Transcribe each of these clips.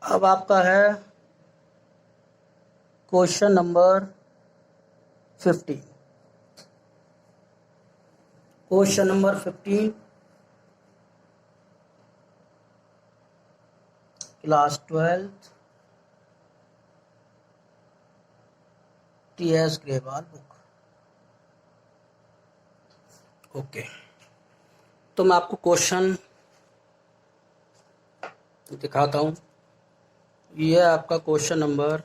अब आपका है question number 15। Question number 15, class 12th, TS Grewal book. Okay, तो मैं आपको क्वेश्चन दिखाता हूँ। ये है आपका क्वेश्चन नंबर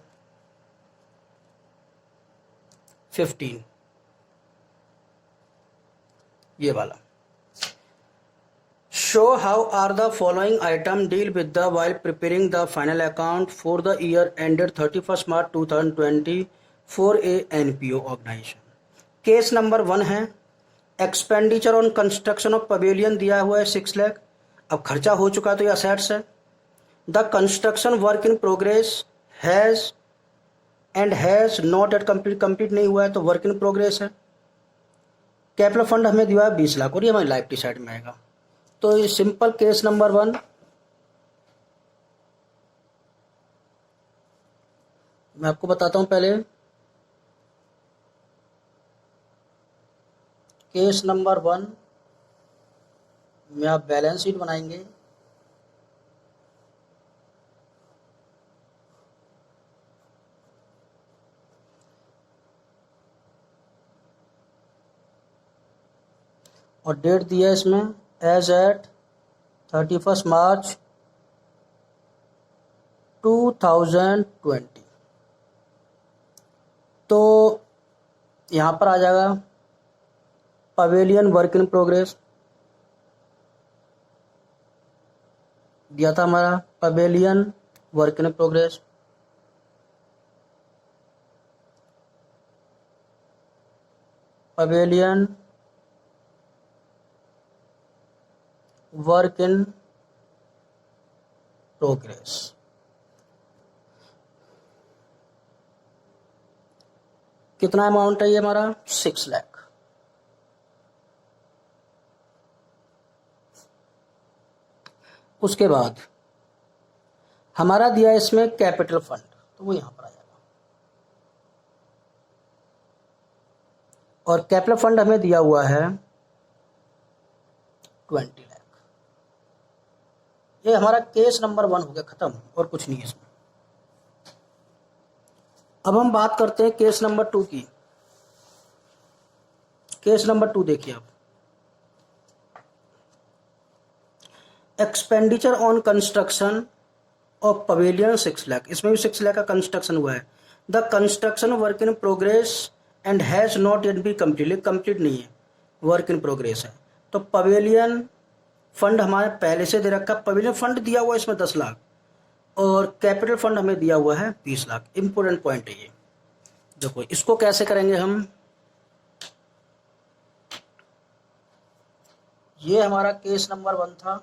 15, ये वाला। Show how are the following item deal with the while preparing the final account for the year ended 31st March 2020 for a NPO organization। Case number 1 है expenditure on construction of pavilion, दिया हुआ है 6 लाख। अब खर्चा हो चुका तो ये असेट्स है। The construction work in progress has and has not at complete नहीं हुआ है तो वर्क इन प्रोग्रेस है। कैपिटल फंड हमें दिया है 20 लाख और ये हमारी लाइबिलिटी साइड में आएगा। तो ये सिंपल केस नंबर 1 मैं आपको बताता हूं। पहले केस नंबर 1 में आप बैलेंस शीट बनाएंगे। और डेट दिया है इसमें एज एट 31 मार्च 2020। तो यहाँ पर आ जाएगा पवेलियन वर्क इन प्रोग्रेस दिया था हमारा, pavilion work in progress. Pavilion work in progress. कितना अमाउंट है ये हमारा 6 लाख। उसके बाद हमारा दिया इसमें कैपिटल फंड, तो वो यहां पर आ जाएगा। और कैपिटल फंड हमें दिया हुआ है 20 लाख। ये हमारा केस नंबर 1 हो गया, खत्म, और कुछ नहीं है इसमें। अब हम बात करते हैं केस नंबर 2 की। केस नंबर 2 देखिए आप, expenditure on construction of pavilion 6 lakh. इसमें भी 6 लाख का कंस्ट्रक्शन हुआ है। The construction work in progress and has not yet be complete, complete नहीं है, वर्क इन प्रोग्रेस है। तो पवेलियन फंड हमारे पहले से दे रखा। पवेलियन फंड दिया हुआ है इसमें 10 लाख और कैपिटल फंड हमें दिया हुआ है 20 लाख। इंपोर्टेंट पॉइंट है ये। देखो इसको कैसे करेंगे हम। ये हमारा केस नंबर 1 था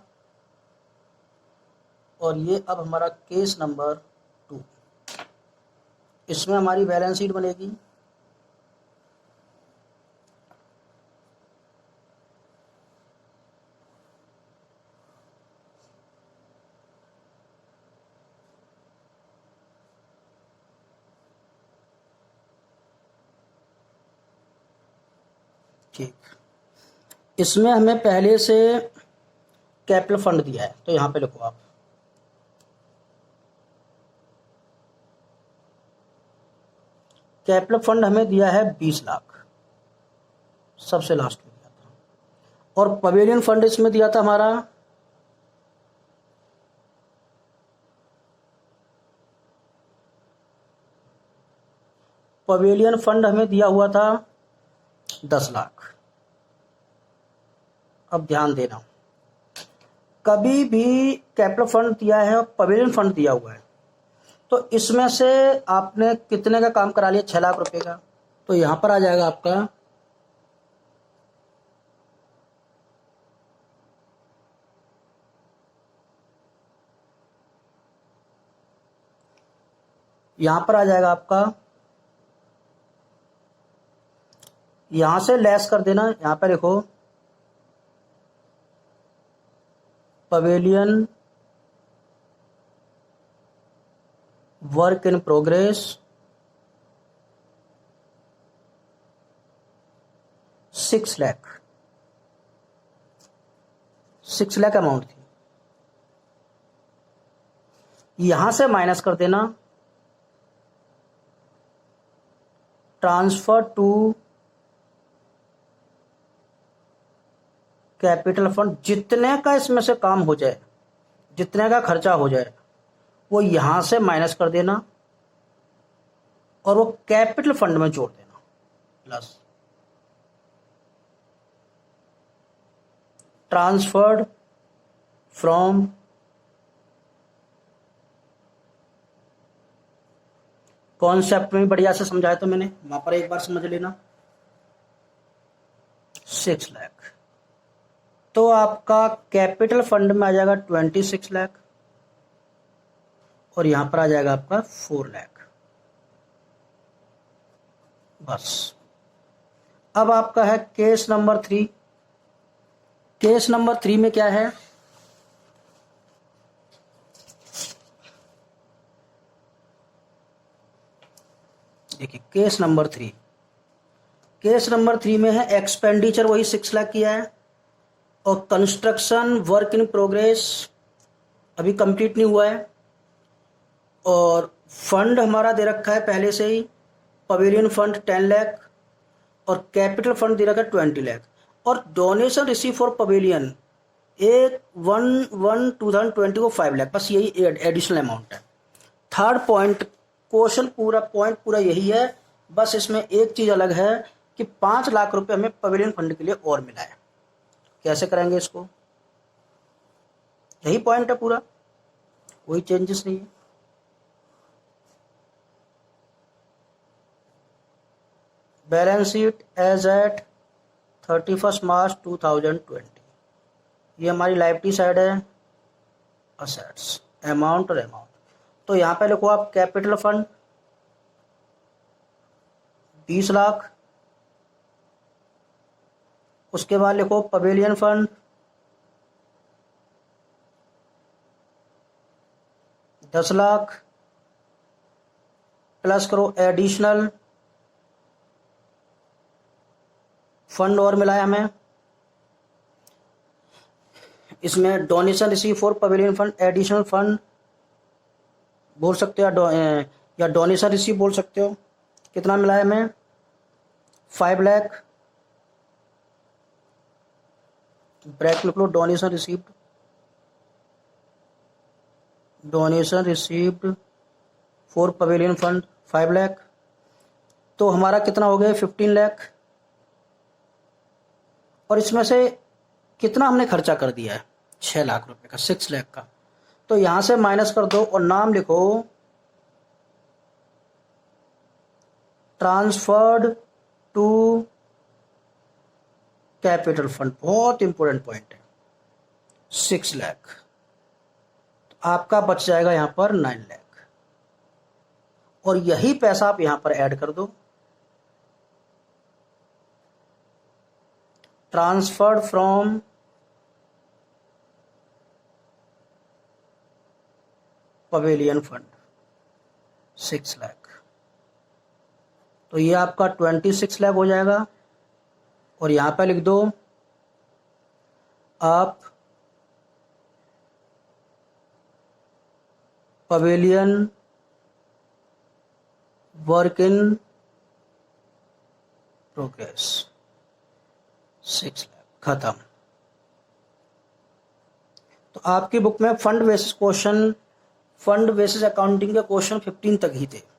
और ये अब हमारा केस नंबर 2। इसमें हमारी बैलेंस शीट बनेगी। ठीक, इसमें हमें पहले से कैपिटल फंड दिया है तो यहां पे लिखो आप कैपिटल फंड हमें दिया है 20 लाख, सबसे लास्ट में दिया था। और पवेलियन फंड इसमें दिया था हमारा पवेलियन फंड हमें दिया हुआ था 10 लाख। अब ध्यान देना, कभी भी कैपिटल फंड दिया है और पवेलियन फंड दिया हुआ है तो इसमें से आपने कितने का काम करा लिया, 6 लाख रुपए का। तो यहां पर आ जाएगा आपका आपका, यहां से लेस कर देना। यहां पर देखो pavilion work in progress 6 lakh, 6 lakh amount थी। यहां से माइनस कर देना ट्रांसफर टू कैपिटल फंड, जितने का इसमें से काम हो जाए, जितने का खर्चा हो जाए वो यहां से माइनस कर देना और वो कैपिटल फंड में जोड़ देना प्लस ट्रांसफर्ड फ्रॉम कॉन्सेप्ट में बढ़िया से समझाया तो मैंने, वहां पर एक बार समझ लेना 6 लाख। तो आपका कैपिटल फंड में आ जाएगा 26 लाख और यहां पर आ जाएगा आपका 4 लाख। बस अब आपका है केस नंबर 3। केस नंबर 3 में क्या है, देखिए केस नंबर 3, केस नंबर 3 में है एक्सपेंडिचर वही 6 लाख किया है और कंस्ट्रक्शन वर्क इन प्रोग्रेस अभी कंप्लीट नहीं हुआ है और फंड हमारा दे रखा है पहले से ही, पवेलियन फंड 10 लाख और कैपिटल फंड दे रखा है 20 लाख और डोनेशन रिसीव फॉर पवेलियन 2020 को 5 लाख, बस यही एडिशनल अमाउंट है। थर्ड पॉइंट क्वेश्चन पॉइंट पूरा यही है, बस इसमें एक चीज अलग है कि 5 लाख रुपए हमें पवेलियन फंड के लिए और मिला है। कैसे करेंगे इसको, यही पॉइंट है पूरा, कोई चेंजेस नहीं है। बैलेंस शीट एज एट 31 मार्च 2020, ये हमारी लायबिलिटी साइड है, असेट्स अमाउंट और अमाउंट। तो यहाँ पे लिखो आप कैपिटल फंड 20 लाख, उसके बाद लिखो पवेलियन फंड 10 लाख प्लस करो एडिशनल फंड और मिला है हमें, इसमें donation receive for pavilion fund additional fund बोल सकते हो या डोनेशन रिसीव बोल सकते हो। कितना मिला है हमें 5 लाख, ब्रैकेट लिख लो donation received for pavilion fund 5 lakh, तो हमारा कितना हो गया 15 लाख और इसमें से कितना हमने खर्चा कर दिया है 6 लाख रुपए का, 6 लाख का, तो यहां से माइनस कर दो और नाम लिखो ट्रांसफर्ड टू कैपिटल फंड, बहुत इंपॉर्टेंट पॉइंट है 6 लाख, तो आपका बच जाएगा यहां पर 9 लाख और यही पैसा आप यहां पर ऐड कर दो transferred from pavilion fund 6 lakh, तो ये आपका 26 लाख हो जाएगा और यहां पे लिख दो आप pavilion work in progress 6 lakh, खत्म। तो आपकी बुक में फंड बेसिस अकाउंटिंग के क्वेश्चन 15 तक ही थे।